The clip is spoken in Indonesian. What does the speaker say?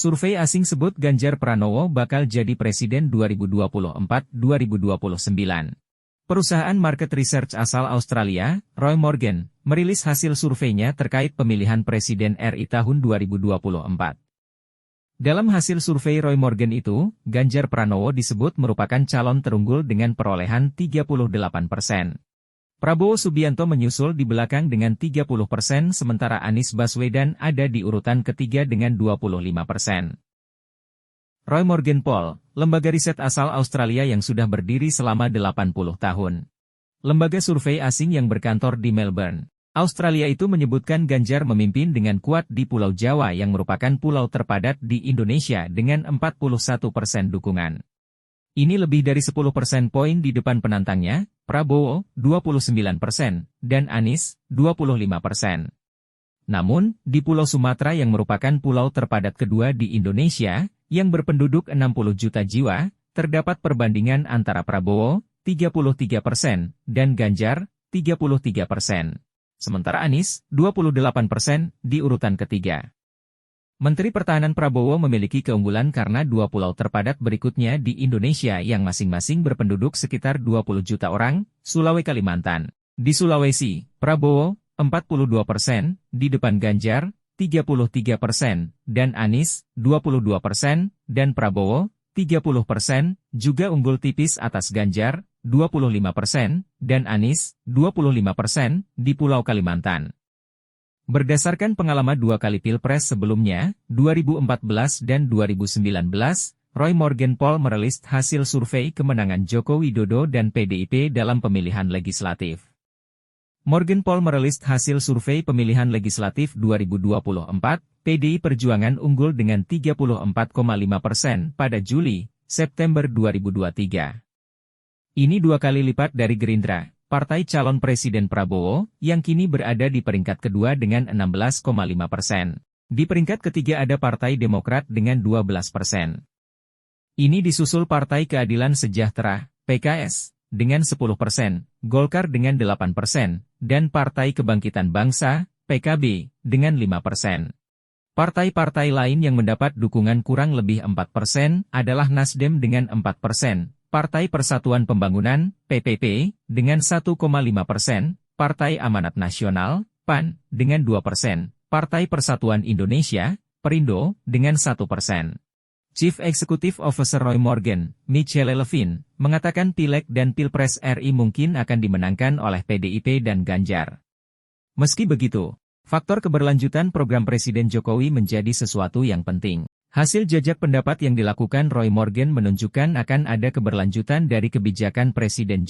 Survei asing sebut Ganjar Pranowo bakal jadi presiden 2024-2029. Perusahaan market research asal Australia, Roy Morgan, merilis hasil surveinya terkait pemilihan presiden RI tahun 2024. Dalam hasil survei Roy Morgan itu, Ganjar Pranowo disebut merupakan calon terunggul dengan perolehan 38%. Prabowo Subianto menyusul di belakang dengan 30%, sementara Anies Baswedan ada di urutan ketiga dengan 25%. Roy Morgan Poll, lembaga riset asal Australia yang sudah berdiri selama 80 tahun. Lembaga survei asing yang berkantor di Melbourne, Australia itu menyebutkan Ganjar memimpin dengan kuat di Pulau Jawa yang merupakan pulau terpadat di Indonesia dengan 41% dukungan. Ini lebih dari 10% poin di depan penantangnya, Prabowo, 29%, dan Anies, 25%. Namun, di Pulau Sumatera yang merupakan pulau terpadat kedua di Indonesia, yang berpenduduk 60 juta jiwa, terdapat perbandingan antara Prabowo, 33%, dan Ganjar, 33%. Sementara Anies, 28%, di urutan ketiga. Menteri Pertahanan Prabowo memiliki keunggulan karena dua pulau terpadat berikutnya di Indonesia yang masing-masing berpenduduk sekitar 20 juta orang, Sulawesi Kalimantan. Di Sulawesi, Prabowo, 42%, di depan Ganjar, 33%, dan Anies, 22%, dan Prabowo, 30%, juga unggul tipis atas Ganjar, 25%, dan Anies, 25%, di Pulau Kalimantan. Berdasarkan pengalaman dua kali Pilpres sebelumnya, 2014 dan 2019, Roy Morgan Poll merilis hasil survei kemenangan Joko Widodo dan PDIP dalam pemilihan legislatif. Morgan Poll merilis hasil survei pemilihan legislatif 2024, PDI Perjuangan unggul dengan 34,5% pada Juli-September 2023. Ini dua kali lipat dari Gerindra, partai calon Presiden Prabowo, yang kini berada di peringkat kedua dengan 16,5%. Di peringkat ketiga ada Partai Demokrat dengan 12%. Ini disusul Partai Keadilan Sejahtera, PKS, dengan 10%, Golkar dengan 8%, dan Partai Kebangkitan Bangsa, PKB, dengan 5%. Partai-partai lain yang mendapat dukungan kurang lebih 4% adalah Nasdem dengan 4%, Partai Persatuan Pembangunan, PPP, dengan 1,5%, Partai Amanat Nasional, PAN, dengan 2%, Partai Persatuan Indonesia, Perindo, dengan 1%. Chief Executive Officer Roy Morgan, Michelle Levin, mengatakan Pileg dan Pilpres RI mungkin akan dimenangkan oleh PDIP dan Ganjar. Meski begitu, faktor keberlanjutan program Presiden Jokowi menjadi sesuatu yang penting. Hasil jajak pendapat yang dilakukan Roy Morgan menunjukkan akan ada keberlanjutan dari kebijakan Presiden Jokowi.